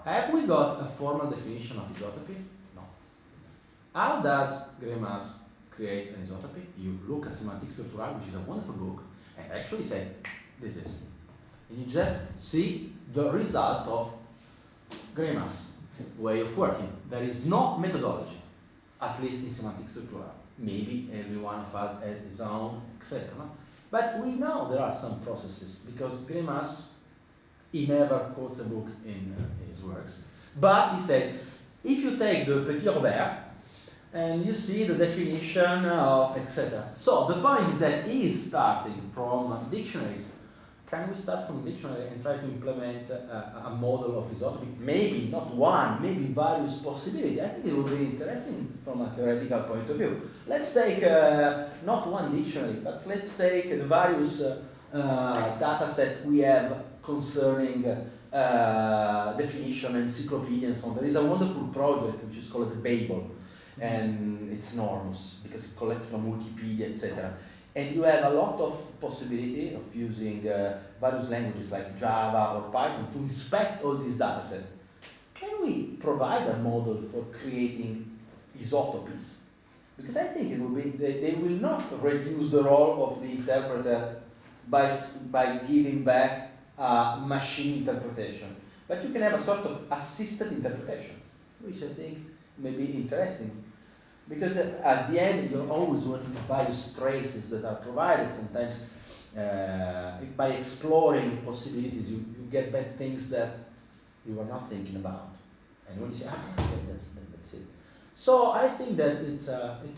have we got a formal definition of isotopy? No. How does Greimas create an isotopy? You look at Semantic Structural, which is a wonderful book, and actually say, this is. And you just see the result of Greimas' way of working. There is no methodology, at least in Semantic Structural. Maybe every one of us has his own, etc. No? But we know there are some processes, because Greimas, he never quotes a book in his works, but he says, if you take the Petit Robert, and you see the definition of etc. So the point is that he is starting from dictionaries. Can we start from dictionary and try to implement a model of isotopy? Maybe not one, maybe various possibilities. I think it would be interesting from a theoretical point of view. Let's take not one dictionary, but let's take the various data set we have concerning definition, encyclopedia and so on. There is a wonderful project which is called Babel, and it's enormous because it collects from Wikipedia, etc. And you have a lot of possibility of using various languages like Java or Python to inspect all these data sets. Can we provide a model for creating isotopies? Because I think it will be, they will not reduce the role of the interpreter by giving back machine interpretation. But you can have a sort of assisted interpretation, which I think may be interesting. Because at the end, you're always working with various traces that are provided. Sometimes by exploring possibilities, you get back things that you were not thinking about. And when you say, okay, that's it. So I think that it's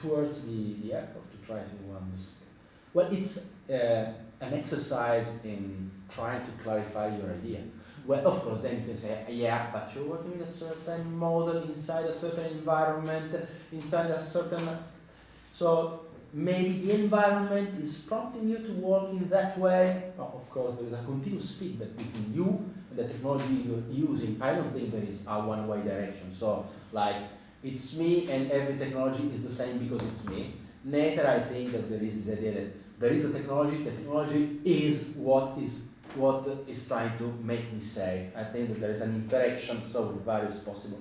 towards the effort to try to understand. Well, it's an exercise in trying to clarify your idea. Well, of course, then you can say, yeah, but you're working with a certain model inside a certain environment, inside a certain... So maybe the environment is prompting you to work in that way. Well, of course, there is a continuous feedback between you and the technology you're using. I don't think there is a one-way direction. So, like, it's me and every technology is the same because it's me. Neither I think that there is this idea that there is the technology is what is trying to make me say. I think that there is an interaction, so with various possible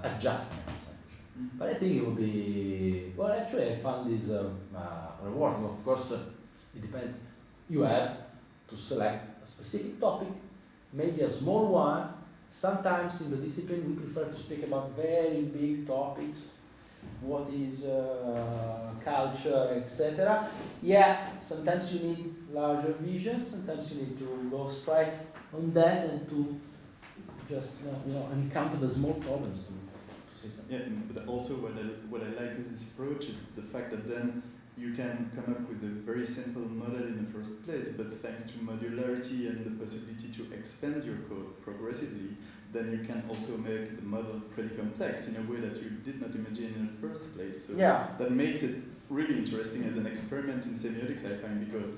adjustments. But I think it will be, well, actually I found this rewarding. Of course, it depends. You have to select a specific topic, maybe a small one. Sometimes in the discipline we prefer to speak about very big topics. What is culture, etc. Yeah, sometimes you need larger visions, sometimes you need to go straight on that and to just encounter the small problems to say something. Yeah, but also what I like with this approach is the fact that then you can come up with a very simple model in the first place, but thanks to modularity and the possibility to expand your code progressively, then you can also make the model pretty complex in a way that you did not imagine in the first place. So yeah. That makes it really interesting as an experiment in semiotics, I find, because,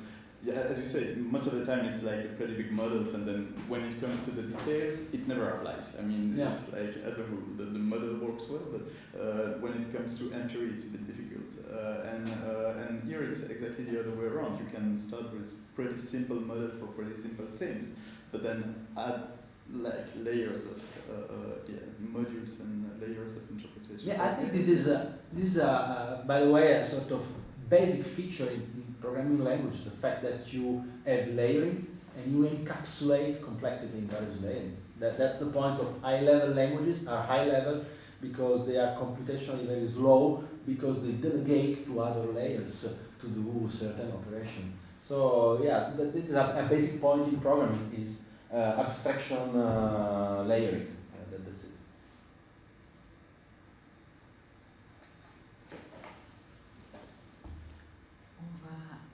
yeah, as you say, most of the time it's like pretty big models, and then when it comes to the details, it never applies. I mean, yeah. It's like, as a rule, the model works well, but when it comes to entry, it's a bit difficult. And here it's exactly the other way around. You can start with pretty simple model for pretty simple things, but then add like layers of modules and layers of interpretation. Yeah, I think this is by the way, a sort of basic feature in programming language, the fact that you have layering and you encapsulate complexity in various layering. That's the point of high-level languages are high-level because they are computationally very slow, because they delegate to other layers to do certain operation. So yeah, that is a basic point in programming is abstraction layering. That's it.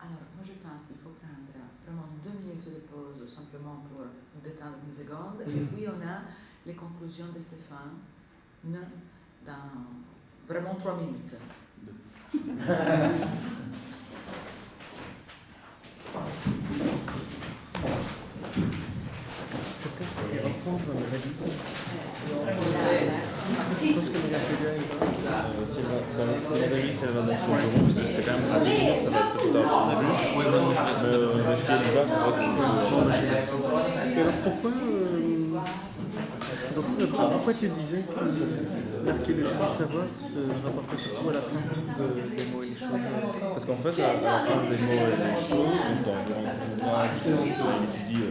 Alors, moi je pense qu'il faut prendre vraiment 2 minutes de pause simplement pour nous détendre une seconde. Et puis on a les conclusions de Stéphane dans vraiment 3 minutes. E reprendre la révision. La révision, elle va dans son bureau parce que c'est quand même à 10 minutes, ça va être plus tard. On a vu. Mais on va essayer de voir. Alors pourquoi Donc, pourquoi tu disais que l'archéologie du savoir se rapportait surtout à la fin des mots et des choses? Parce qu'en fait, à la fin des mots et des choses, dans l'ouvrage, il étudie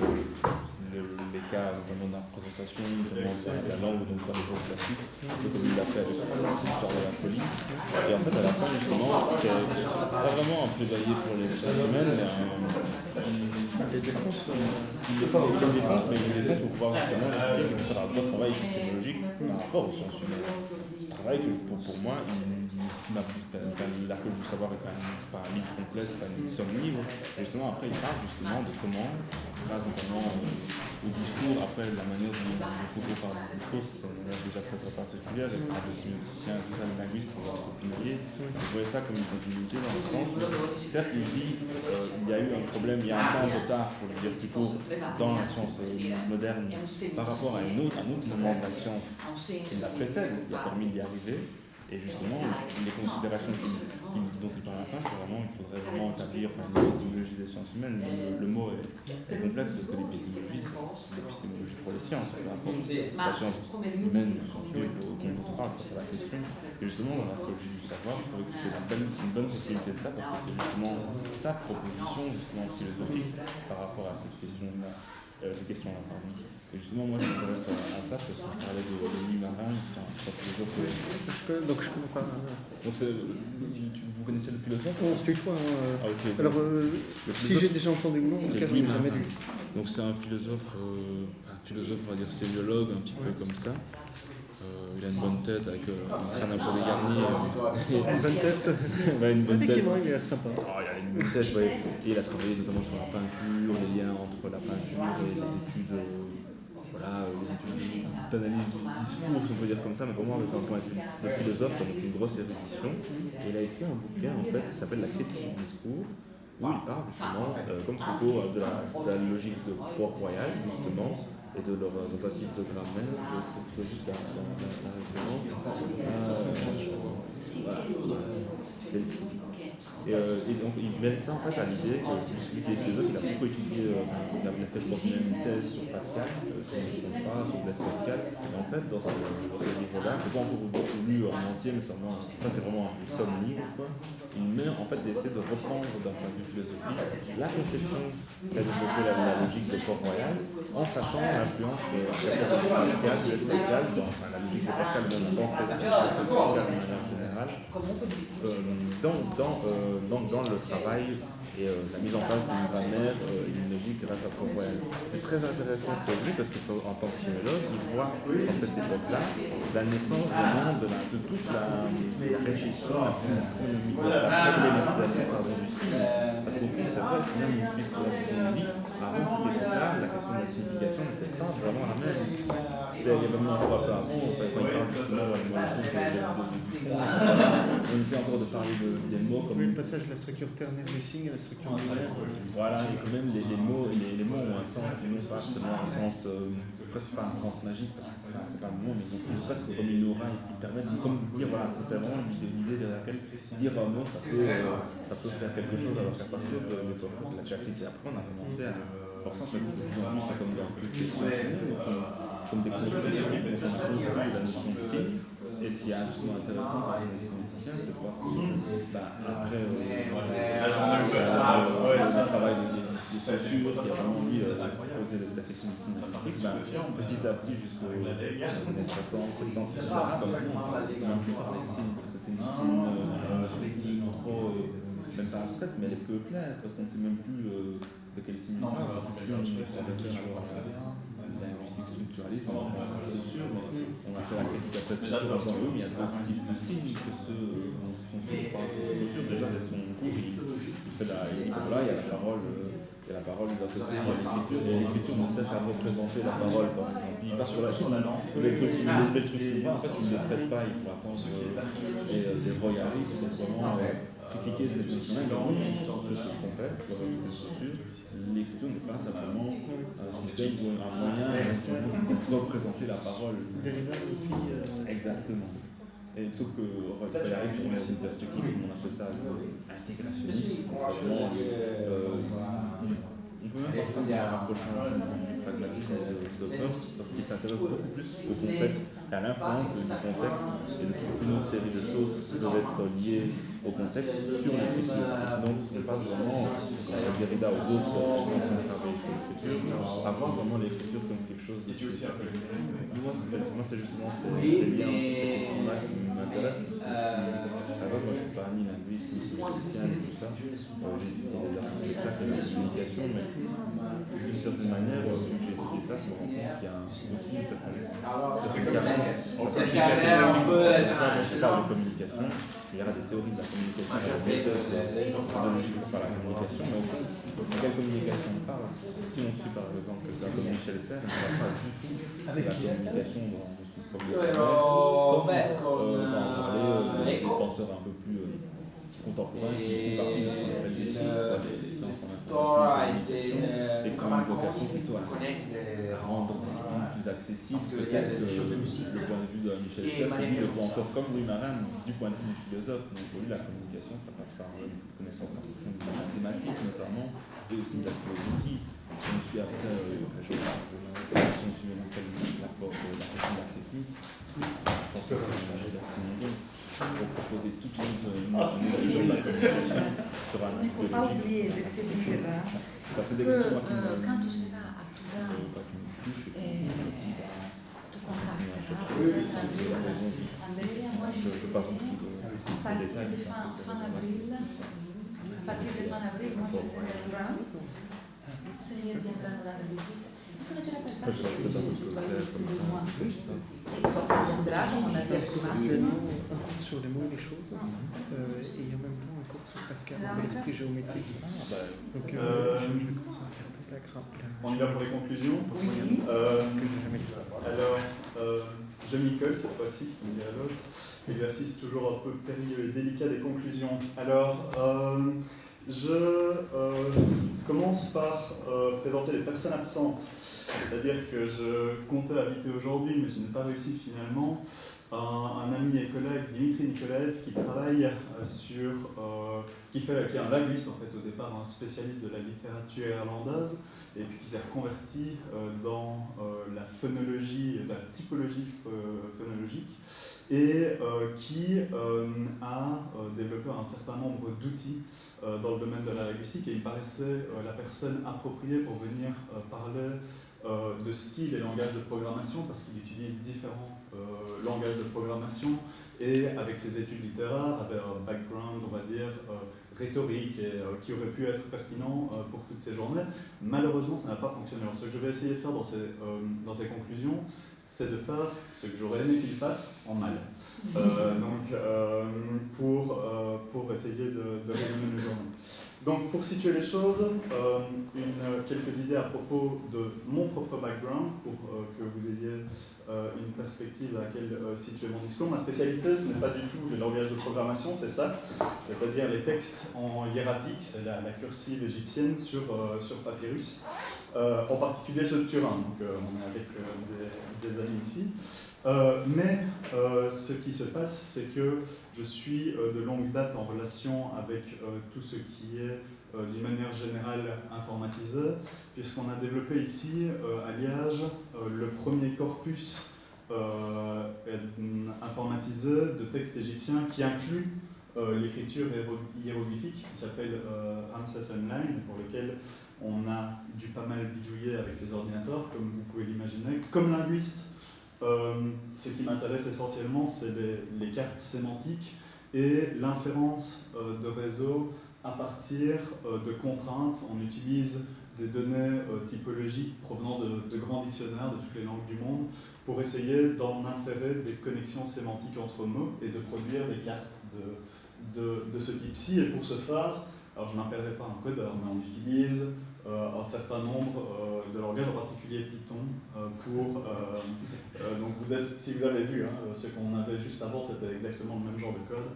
les cas notamment de la représentation, notamment de la langue, donc dans les mots classiques, un peu comme il l'a fait avec l'histoire de la folie. Et en fait, à la fin, justement, c'est pas vraiment un plaidoyer pour les sciences humaines, mais Les défenses. il les défense, mais il les défense pour pouvoir justement expliquer qu'il faut faire un vrai travail épistémologique par rapport aux sciences humaines. Ce travail que pour moi, l'archéologie du savoir est quand même pas un livre complet, c'est pas une seul livre. Et justement, après, il parle justement de comment, grâce notamment au discours, après la manière dont il faut qu'on parle du discours, c'est une manière déjà très particulière, et par des sémioticiens, tout ça, les linguistes pour leur opinier. Je voyais ça comme une continuité dans le sens où, certes, il dit il y a eu un problème, il y a un temps de retard, pour le dire plutôt, dans la science moderne par rapport à un autre moment de la science qui la précède, qui a permis d'y arriver. Et justement, les considérations dont il parle à la fin, c'est vraiment, il faudrait vraiment établir une épistémologie des sciences humaines. Le mot est complexe parce que l'épistémologie, c'est l'épistémologie pour les sciences, peu importe la science humaine ou scientifique dont on parle, c'est pas ça la question. Et justement, dans l'archéologie du savoir, je trouvais que c'était une bonne possibilité de ça parce que c'est justement sa proposition justement philosophique par rapport à cette question-là. Pardon. Et justement, moi, je m'intéresse à ça parce que je parlais de Louis Marin, c'est un philosophe. Donc je connais pas. Donc, vous connaissez le philosophe? On se tutoie. Ah, ok. Alors, si j'ai déjà entendu le nom, en tout cas, je n'ai jamais lu. Donc, c'est un philosophe, on va dire sémiologue, un petit peu comme ça. Il a une bonne tête avec un peu dégarni. Une bonne tête. Ouais, une bonne tête. Effectivement, il a l'air sympa. Oh, il a une bonne tête, ouais. Et il a travaillé notamment sur la peinture, les liens entre la peinture et les études, les études d'analyse du discours, si on peut dire comme ça, mais vraiment avec un point de vue de philosophe, avec une grosse érudition. Et il a écrit un bouquin en fait qui s'appelle La critique du discours, où il parle justement, comme Foucault, de la logique de Port-Royal, justement, et de leur tentative de grammaire. C'est juste la référence. Et donc il mène ça en fait à l'idée que puisqu'il est philosophe, il a beaucoup étudié, il a fait je pense même une thèse sur Pascal, si je ne me trompe pas, sur Blaise Pascal. Et en fait dans ce livre-là, je n'ai pas encore beaucoup lu en entier, mais ça c'est vraiment un somme-livre quoi. Il met en fait d'essayer de reprendre d'un point de vue philosophique la conception qu'a développée la logique de Port-Royal en sachant l'influence de Pascal, Blaise Pascal, la logique de Pascal dans cette Pascal de manière générale, dans le travail et la mise en place d'une grammaire et d'une logique grâce à Port-Royal. C'est très intéressant pour lui parce qu'en tant que sinologue, il voit dans cette époque-là la naissance de toute la réflexion, la problématisation du signe. Parce qu'au fond, c'est vrai, sinon une fils de la psychologie, avant cette époque-là, la question de la signification n'était pas vraiment la même. Il y avait vraiment un peu avant, en fait, quand il parle justement de la chose du fond, on essaie encore de parler des mots comme le passage de la structure ternaire du signe à la structure binaire. Voilà, et quand même les mots ont un sens, les mots pas seulement un sens, presque pas un sens magique, c'est pas un mot, mais ils ont presque comme une aura et qui permettent de dire, voilà, ça c'est vraiment l'idée de laquelle dire un mot, ça peut faire quelque chose, alors qu'à partir de l'époque de la classique, et après on a commencé à ça, c'est comme dans toutes les comme des conceptions qui ont posé la notion de signe. Et ce qui est absolument intéressant par les sémioticiens, c'est de voir que, après le travail des sociaux, qui a vraiment lui posé la question du signe scientifique, petit à petit jusqu'aux années 60, 70, etc., on ne peut parler de signe, parce que c'est une notion trop, même pas abstraite, mais elle est peu claire, parce qu'on ne sait même plus de quel signe on parle, parce que si on réfère à linguistique structuraliste, on a fait la critique après plusieurs ans, mais il y a d'autres types de signes que ceux dont on parle. Déjà, elles sont courtes, il fait là, il y a la parole, d'un côté, il y a l'écriture, et l'écriture ne sert qu'à représenter la parole, par exemple. Il part sur la suite, les trucs souvent, en fait, il ne les traite pas, il faut attendre des royalistes, c'est vraiment critiquer cette notion-là, mais c'est complexe, c'est sûr. L'écriture n'est pas simplement un système ou un moyen de représenter la parole. Derrida aussi. Exactement. Et sauf que royaliste, on a cette perspective, comme on appelle ça, intégrationniste. On peut même voir ça en rapprochant pragmatisme et le Docker parce qu'il s'intéresse beaucoup plus au contexte et à l'influence du contexte et de toute une autre série de choses qui doivent être liées au contexte sur l'écriture. Donc on passe vraiment, Derrida ou d'autres qui sont en train de travailler sur l'écriture, à voir vraiment l'écriture comme quelque chose de spécifique. Moi c'est justement ces liens, ces questions-là qui m'intéressent parce que moi je suis pas ni linguiste ni statisticien ni tout ça. J'ai étudié les arts du spectacle et la communication, mais d'une certaine manière, j'ai étudié ça, je me rends compte qu'il y a aussi une certaine on parle de communication, il y aura des théories de la communication, des méthodes par la communication, mais au fond, de quelle communication on parle? Si on suit par exemple quelqu'un comme Michel Serres, on ne parle pas du tout de la communication dans son premier trimestre, comme on va en parler des penseurs un peu plus contemporains qui font partie de ce qu'on appelle les sciences en information et qui ont une vocation plutôt à rendre les disciplines plus accessibles, peut-être que le point de vue de Michel Serres, lui le voit encore comme Louis Marin du point de vue du philosophe. Donc pour lui la communication ça passe par une connaissance approfondie de la mathématique notamment et aussi de la philosophie. Si on suit après si on suit l'apport de la technique, je pense que pour proposer toute une sur un Il ne faut pas oublier de se dire que quand tu seras à Turin, tu contacteras Andrea, moi je serai à partir de fin avril, moi je serai à Turin. Seigneur viendra nous rendre visite. Tu ne te rappelles pas que je t'ai dit que tu vas rester 2 mois. Et toi, tu viendras, on a dit On compte sur les mots et les choses, et en même temps on compte sur Pascal, l'esprit géométrique. Donc je vais commencer à faire toute la grappe. On y va pour les conclusions. Oui. Alors, je m'y colle cette fois-ci, on dirait l'autre. Exercice toujours un peu périlleux et délicat des conclusions. Alors, je commence par présenter les personnes absentes, c'est-à-dire que je comptais inviter aujourd'hui, mais je n'ai pas réussi finalement, un ami et collègue, Dimitri Nikolaev, qui travaille qui est un linguiste en fait au départ, un spécialiste de la littérature irlandaise, et puis qui s'est reconverti dans la phonologie, la typologie phonologique, et qui a développé un certain nombre d'outils dans le domaine de la linguistique, et il me paraissait la personne appropriée pour venir parler de style et langage de programmation, parce qu'il utilise différents langages de programmation, et avec ses études littéraires, avec un background, on va dire, rhétorique, et qui aurait pu être pertinent pour toutes ces journées. Malheureusement, ça n'a pas fonctionné. Alors, ce que je vais essayer de faire dans ces conclusions, c'est de faire ce que j'aurais aimé qu'il fasse en mal. Pour essayer de résumer le journée. Donc, pour situer les choses, quelques idées à propos de mon propre background, pour que vous ayez une perspective à laquelle situer mon discours. Ma spécialité, ce n'est pas du tout le langage de programmation, c'est ça, c'est-à-dire les textes en hiératique, c'est la cursive égyptienne sur papyrus, en particulier ceux de Turin, donc on est avec des amis ici. Mais ce qui se passe, c'est que je suis de longue date en relation avec tout ce qui est d'une manière générale informatisé, puisqu'on a développé ici à Liège le premier corpus informatisé de textes égyptiens qui inclut l'écriture hiéroglyphique, qui s'appelle Ramses Online, pour lequel on a dû pas mal bidouiller avec les ordinateurs, comme vous pouvez l'imaginer. Comme linguiste, ce qui m'intéresse essentiellement, c'est les cartes sémantiques et l'inférence de réseaux à partir de contraintes. On utilise des données typologiques provenant de grands dictionnaires de toutes les langues du monde pour essayer d'en inférer des connexions sémantiques entre mots et de produire des cartes de ce type-ci. Et pour ce faire, alors je ne m'appellerai pas un codeur, mais on utilise un certain nombre de langages, en particulier Python, donc si vous avez vu, ce qu'on avait juste avant, c'était exactement le même genre de code,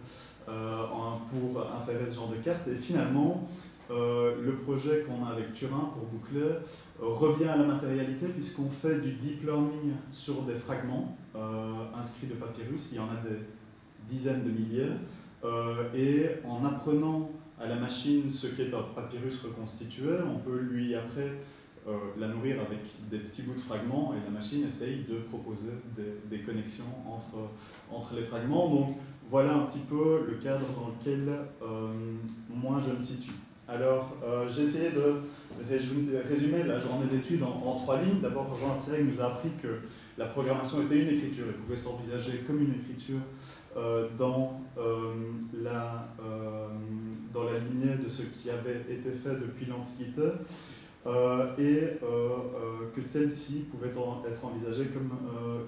pour inférer ce genre de cartes. Et finalement, le projet qu'on a avec Turin, pour boucler, revient à la matérialité, puisqu'on fait du deep learning sur des fragments inscrits de papyrus. Il y en a des dizaines de milliers, et en apprenant à la machine ce qu'est un papyrus reconstitué, on peut lui après la nourrir avec des petits bouts de fragments, et la machine essaye de proposer des connexions entre les fragments. Donc voilà un petit peu le cadre dans lequel moi je me situe. Alors j'ai essayé de résumer la journée d'études en 3 lignes. D'abord, Jean Alcérec nous a appris que la programmation était une écriture et pouvait s'envisager comme une écriture dans la lignée de ce qui avait été fait depuis l'Antiquité, et que celle-ci pouvait être envisagée comme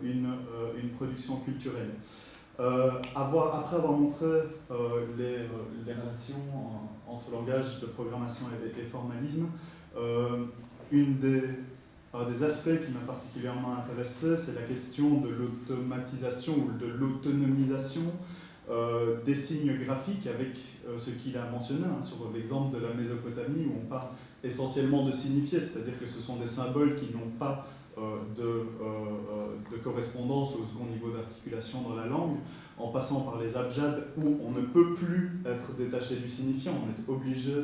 une production culturelle. Après avoir montré les relations entre langage de programmation et formalisme, des aspects qui m'a particulièrement intéressé, c'est la question de l'automatisation ou de l'autonomisation des signes graphiques, avec ce qu'il a mentionné sur l'exemple de la Mésopotamie, où on parle essentiellement de signifier, c'est-à-dire que ce sont des symboles qui n'ont pas de correspondance au second niveau d'articulation dans la langue, en passant par les abjads où on ne peut plus être détaché du signifiant, on est obligé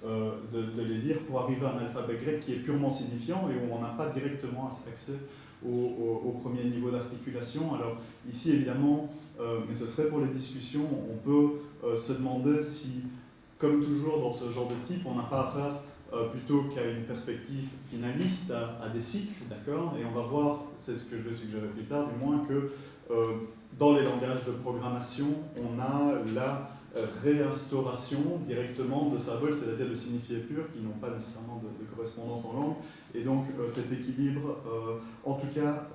de les lire pour arriver à un alphabet grec qui est purement signifiant et où on n'a pas directement accès au premier niveau d'articulation. Alors ici évidemment, mais ce serait pour les discussions, on peut se demander si, comme toujours dans ce genre de type, on n'a pas affaire plutôt qu'à une perspective finaliste, à des cycles, d'accord? Et on va voir, c'est ce que je vais suggérer plus tard, du moins que dans les langages de programmation, on a la réinstauration directement de symboles, c'est-à-dire de signifiés purs qui n'ont pas nécessairement de correspondance en langue, et donc cet équilibre, en tout cas,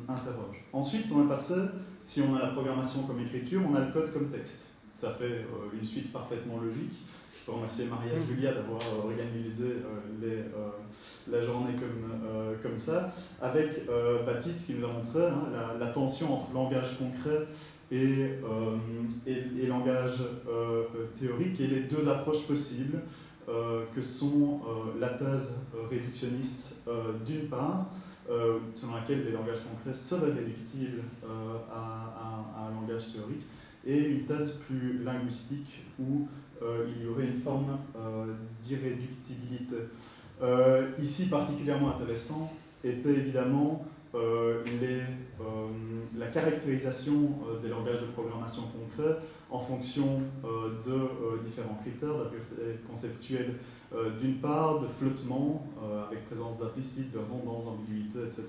interroge. Ensuite, on est passé, si on a la programmation comme écriture, on a le code comme texte. Ça fait une suite parfaitement logique. Je peux remercier Maria et Julia d'avoir organisé la journée comme ça, avec Baptiste qui nous a montré la tension entre langage concret et langage théorique, et les deux approches possibles que sont la thèse réductionniste d'une part, selon laquelle les langages concrets seraient réductibles à un langage théorique, et une thèse plus linguistique où il y aurait une forme d'irréductibilité. Ici, particulièrement intéressant était évidemment la caractérisation des langages de programmation concrets en fonction de différents critères, d'impureté conceptuelle d'une part, de flottement avec présence d'implicites, de redondance, d'ambiguïté, etc.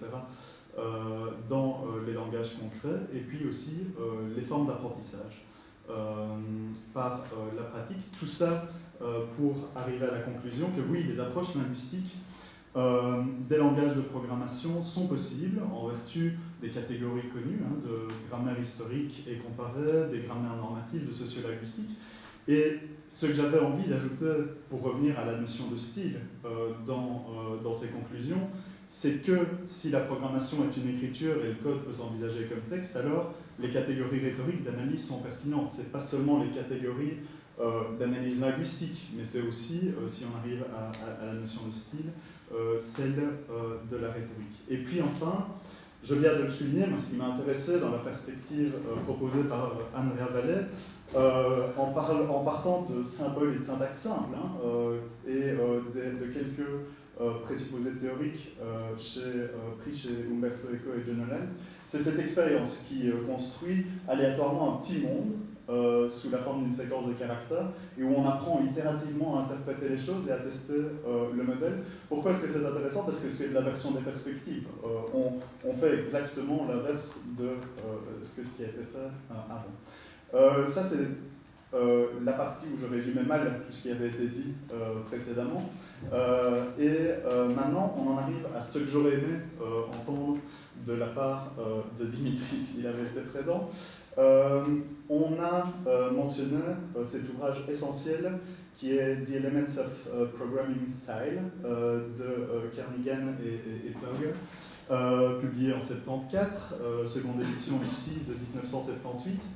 Dans les langages concrets, et puis aussi les formes d'apprentissage par la pratique. Tout ça pour arriver à la conclusion que oui, les approches linguistiques des langages de programmation sont possibles en vertu des catégories connues, de grammaire historique et comparée, des grammaires normatives, de sociolinguistique. Et ce que j'avais envie d'ajouter pour revenir à la notion de style dans ces conclusions, c'est que si la programmation est une écriture et le code peut s'envisager comme texte, alors les catégories rhétoriques d'analyse sont pertinentes. Ce n'est pas seulement les catégories d'analyse linguistique, mais c'est aussi, si on arrive à la notion de style, celle de la rhétorique. Et puis enfin, je viens de le souligner, mais ce qui m'a intéressé dans la perspective proposée par Andrea Vallet, en partant de symboles et de syntaxe simples, et de quelques présupposés théoriques pris chez Umberto Eco et John Holland, c'est cette expérience qui construit aléatoirement un petit monde sous la forme d'une séquence de caractères et où on apprend itérativement à interpréter les choses et à tester le modèle. Pourquoi est-ce que c'est intéressant? Parce que c'est de la version des perspectives. On fait exactement l'inverse de ce qui a été fait avant. Ça, c'est la partie où je résumais mal tout ce qui avait été dit précédemment. Maintenant, on en arrive à ce que j'aurais aimé entendre de la part de Dimitri s'il avait été présent. On a mentionné cet ouvrage essentiel qui est The Elements of Programming Style de Kernighan et Plauger, publié en 1974, seconde édition ici de 1978,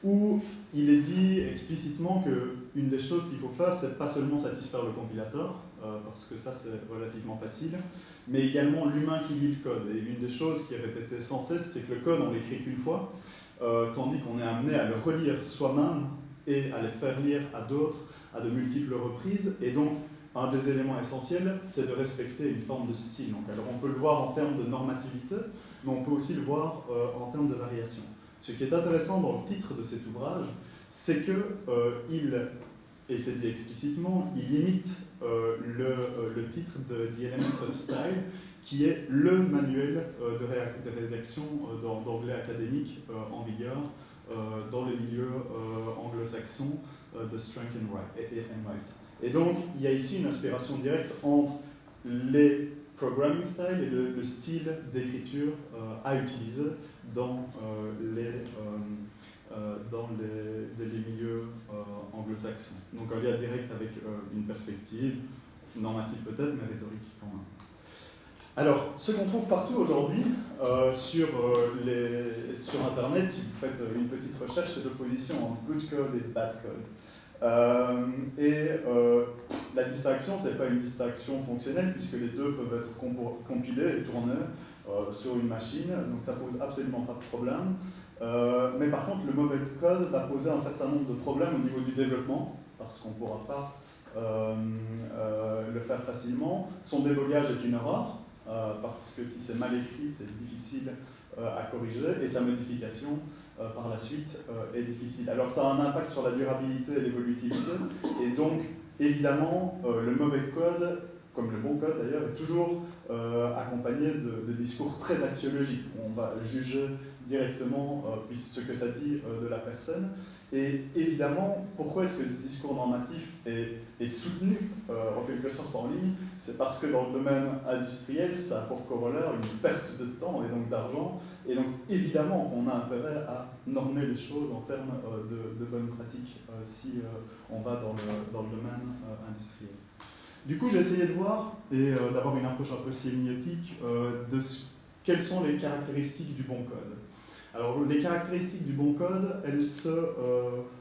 où il est dit explicitement qu'une des choses qu'il faut faire, c'est pas seulement satisfaire le compilateur, parce que ça c'est relativement facile, mais également l'humain qui lit le code. Et l'une des choses qui est répétée sans cesse, c'est que le code on l'écrit qu'une fois, tandis qu'on est amené à le relire soi-même et à le faire lire à d'autres à de multiples reprises. Et donc un des éléments essentiels, c'est de respecter une forme de style. Donc, alors on peut le voir en termes de normativité, mais on peut aussi le voir en termes de variation. Ce qui est intéressant dans le titre de cet ouvrage, c'est que et c'est dit explicitement, il imite le titre de The Elements of Style, qui est le manuel de rédaction d'anglais académique en vigueur dans le milieu anglo-saxon de Strunk and Wright. Et donc, il y a ici une inspiration directe entre les programming styles et le style d'écriture à utiliser dans les milieux anglo-saxons. Donc un lien direct avec une perspective normative peut-être, mais rhétorique quand même. Alors, ce qu'on trouve partout aujourd'hui sur Internet, si vous faites une petite recherche, c'est l'opposition entre good code et bad code. La distinction, ce n'est pas une distinction fonctionnelle, puisque les deux peuvent être compilés et tournés sur une machine, donc ça pose absolument pas de problème. Mais par contre, le mauvais code va poser un certain nombre de problèmes au niveau du développement, parce qu'on ne pourra pas le faire facilement. Son débogage est une erreur, parce que si c'est mal écrit, c'est difficile à corriger, et sa modification par la suite est difficile. Alors ça a un impact sur la durabilité et l'évolutivité, et donc évidemment le mauvais code, comme le bon code d'ailleurs, est toujours accompagné de discours très axiologiques. On va juger directement ce que ça dit de la personne. Et évidemment, pourquoi est-ce que ce discours normatif est soutenu en quelque sorte en ligne? C'est parce que dans le domaine industriel, ça a pour corollaire une perte de temps et donc d'argent. Et donc évidemment qu'on a intérêt à normer les choses en termes de bonnes pratiques si on va dans le domaine industriel. Du coup, j'ai essayé de voir et d'avoir une approche un peu sémiotique quelles sont les caractéristiques du bon code. Alors, les caractéristiques du bon code, elles se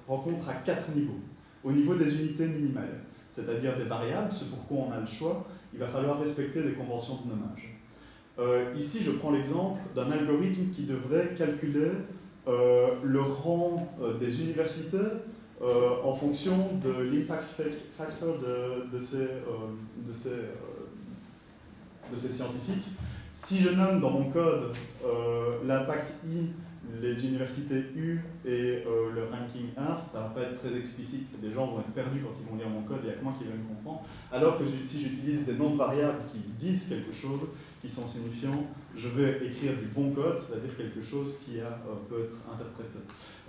rencontrent à 4 niveaux. Au niveau des unités minimales, c'est-à-dire des variables, ce pourquoi on a le choix, il va falloir respecter des conventions de nommage. Ici, je prends l'exemple d'un algorithme qui devrait calculer le rang des universités en fonction de l'impact factor de ces scientifiques. Si je nomme dans mon code l'impact I, les universités U et le ranking 1, ça ne va pas être très explicite. Les gens vont être perdus quand ils vont lire mon code, il n'y a que moi qui vais me comprendre. Alors que si j'utilise des noms de variables qui disent quelque chose, qui sont signifiants, je vais écrire du bon code, c'est-à-dire quelque chose qui peut être interprété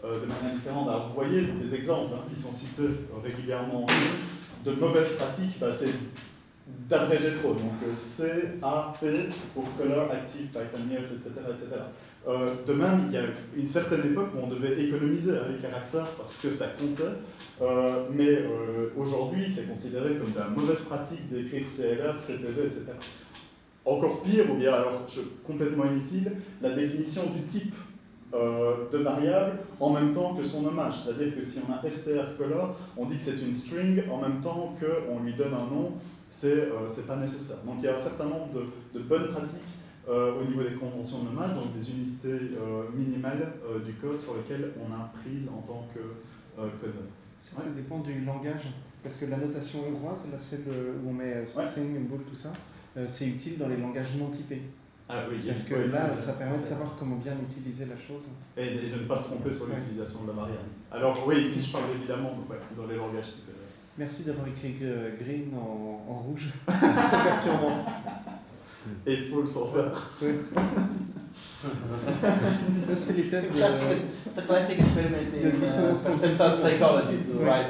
de manière différente. Alors, vous voyez des exemples qui sont cités régulièrement. De mauvaises pratiques, c'est d'abréger trop. Donc CAP pour Color, Active, Python Years, etc. etc. De même, il y a une certaine époque où on devait économiser les caractères parce que ça comptait, mais aujourd'hui, c'est considéré comme de la mauvaise pratique d'écrire CLR, CTV, etc. Encore pire, ou bien alors complètement inutile, la définition du type de variable en même temps que son nommage. C'est-à-dire que si on a strcolor, on dit que c'est une string en même temps qu'on lui donne un nom, c'est pas nécessaire. Donc il y a un certain nombre de bonnes pratiques au niveau des conventions de nommage, donc des unités minimales du code sur lesquelles on a prise en tant que codeur. Ça dépend du langage, parce que la notation hongroise, là celle où on met string, bool, tout ça, c'est utile dans les langages non typés. Ah oui, parce que là, ça permet de savoir comment bien utiliser la chose. Et de ne pas se tromper sur l'utilisation de la variable. Alors oui, ici je parle évidemment dans les langages typés. Merci d'avoir écrit green en rouge. C'est très perturbant. Et false en vert. Ça, c'est les tests It's a classic experimenting dissonance conceptual psychology to write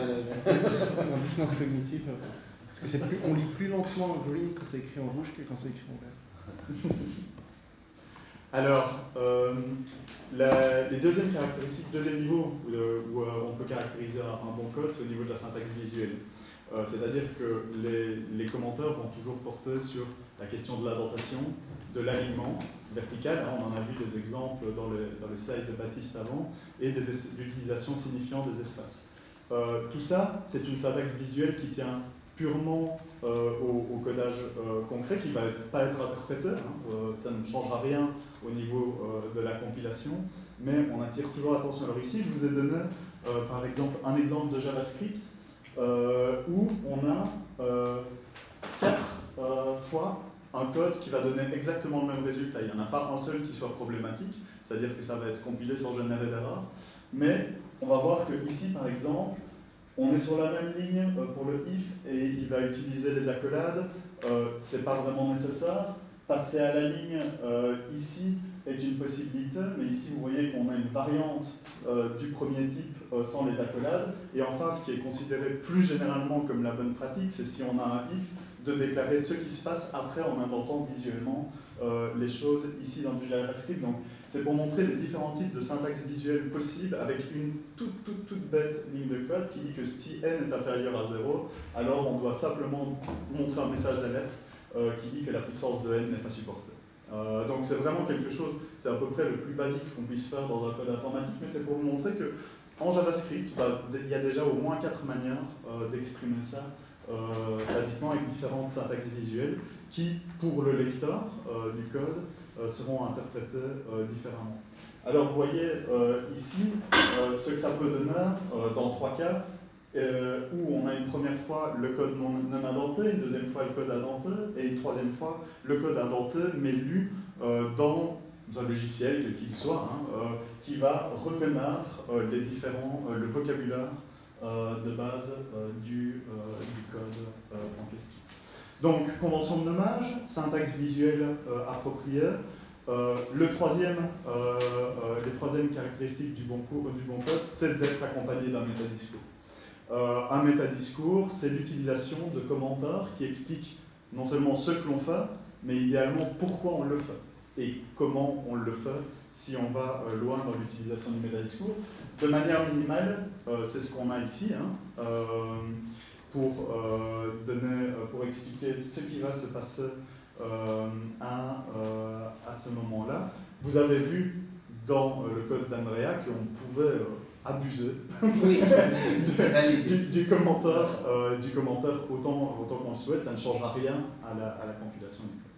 en dissonance cognitive. Parce que on lit plus lentement green quand c'est écrit en rouge que quand c'est écrit en vert. Alors, les deuxième niveau où on peut caractériser un bon code, c'est au niveau de la syntaxe visuelle. C'est-à-dire que les commentaires vont toujours porter sur la question de l'indentation, de l'alignement vertical. On en a vu des exemples dans les slides de Baptiste avant, et l'utilisation signifiant des espaces. Tout ça, c'est une syntaxe visuelle qui tient purement au codage concret, qui ne va pas être interprété. Ça ne changera rien au niveau de la compilation, mais on attire toujours l'attention. Alors ici, je vous ai donné par exemple un exemple de JavaScript où on a fois un code qui va donner exactement le même résultat. Il n'y en a pas un seul qui soit problématique, c'est-à-dire que ça va être compilé sans générer d'erreur. Mais on va voir que ici, par exemple, on est sur la même ligne pour le if et il va utiliser les accolades. C'est pas vraiment nécessaire. Passer à la ligne ici est une possibilité, mais ici vous voyez qu'on a une variante du premier type sans les accolades. Et enfin, ce qui est considéré plus généralement comme la bonne pratique, c'est si on a un if, de déclarer ce qui se passe après en inventant visuellement les choses ici dans du JavaScript. Donc c'est pour montrer les différents types de syntaxe visuelle possibles avec une toute bête ligne de code qui dit que si n est inférieur à 0, alors on doit simplement montrer un message d'alerte qui dit que la puissance de n n'est pas supportée. Donc c'est vraiment quelque chose, c'est à peu près le plus basique qu'on puisse faire dans un code informatique, mais c'est pour vous montrer que en JavaScript, il y a déjà au moins 4 manières d'exprimer ça, basiquement avec différentes syntaxes visuelles qui, pour le lecteur du code, seront interprétées différemment. Alors vous voyez ici ce que ça peut donner dans 3 cas. Où on a une première fois le code non indenté, une deuxième fois le code indenté, et une troisième fois le code indenté, mais lu dans un logiciel, quel qu'il soit, qui va reconnaître le vocabulaire de base du code en question. Donc, convention de nommage, syntaxe visuelle appropriée. Les troisième caractéristique du bon code, c'est d'être accompagné d'un métadiscours. Un métadiscours, c'est l'utilisation de commentaires qui expliquent non seulement ce que l'on fait, mais idéalement pourquoi on le fait et comment on le fait si on va loin dans l'utilisation du métadiscours. De manière minimale, c'est ce qu'on a ici, pour expliquer ce qui va se passer à ce moment-là. Vous avez vu dans le code d'Andrea qu'on pouvait abuser du commentaire autant qu'on le souhaite, ça ne changera rien à la compilation du code.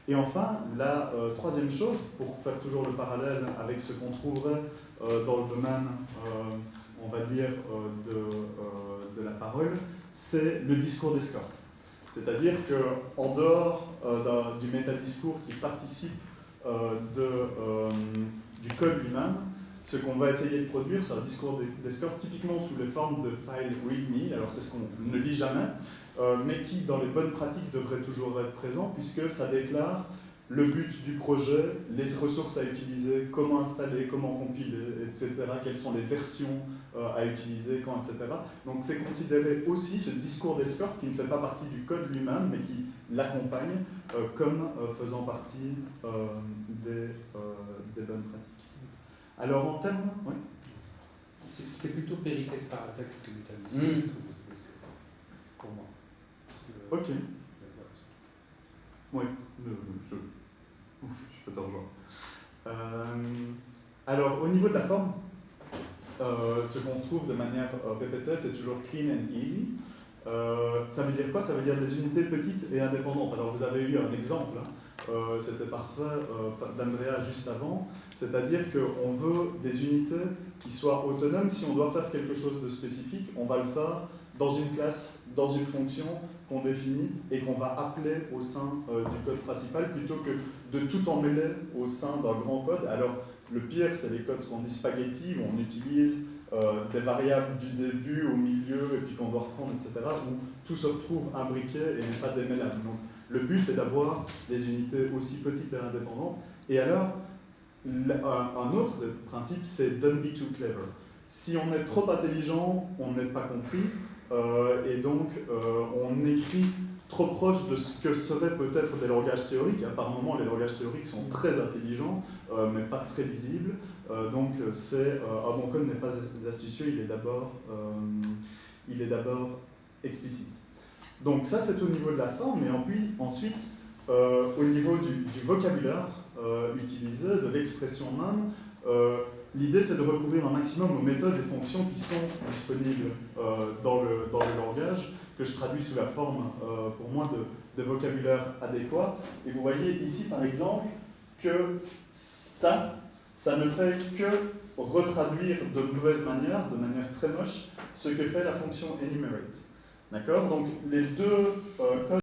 Et enfin, la troisième chose, pour faire toujours le parallèle avec ce qu'on trouverait dans le domaine, on va dire, de la parole, c'est le discours d'escorte. C'est-à-dire qu'en dehors du métadiscours qui participe du code lui-même, ce qu'on va essayer de produire, c'est un discours d'escorte typiquement sous les formes de file readme, alors c'est ce qu'on ne lit jamais, mais qui dans les bonnes pratiques devrait toujours être présent puisque ça déclare le but du projet, les ressources à utiliser, comment installer, comment compiler, etc., quelles sont les versions à utiliser, quand, etc. Donc c'est considéré aussi ce discours d'escorte qui ne fait pas partie du code lui-même, mais qui l'accompagne comme faisant partie des bonnes pratiques. Alors en termes... Ouais. C'était plutôt péritexte par texte que métadiscours, pour moi. Ok. Oui, je peux te rejoindre. Alors au niveau de la forme, ce qu'on trouve de manière répétée, c'est toujours clean and easy. Ça veut dire quoi? Ça veut dire des unités petites et indépendantes. Alors vous avez eu un exemple, c'était parfait d'Andrea juste avant, c'est-à-dire qu'on veut des unités qui soient autonomes. Si on doit faire quelque chose de spécifique, on va le faire dans une classe, dans une fonction qu'on définit et qu'on va appeler au sein du code principal plutôt que de tout emmêler au sein d'un grand code. Alors le pire, c'est les codes qu'on dit spaghetti, où on utilise des variables du début au milieu et puis qu'on doit reprendre, etc., où tout se retrouve imbriqué et n'est pas démêlable. Donc le but est d'avoir des unités aussi petites et indépendantes. Et alors, un autre principe, c'est don't be too clever. Si on est trop intelligent, on n'est pas compris, et donc on écrit trop proche de ce que seraient peut-être des langages théoriques. Par moments, les langages théoriques sont très intelligents, mais pas très visibles. Donc, un bon code n'est pas astucieux, il est d'abord explicite. Donc ça, c'est au niveau de la forme, et ensuite, au niveau du vocabulaire utilisé, de l'expression même, l'idée, c'est de recourir un maximum aux méthodes et fonctions qui sont disponibles dans le langage, que je traduis sous la forme, pour moi, de vocabulaire adéquat. Et vous voyez ici, par exemple, que ça ne fait que retraduire de mauvaise manière, de manière très moche, ce que fait la fonction enumerate. D'accord? Donc les deux codes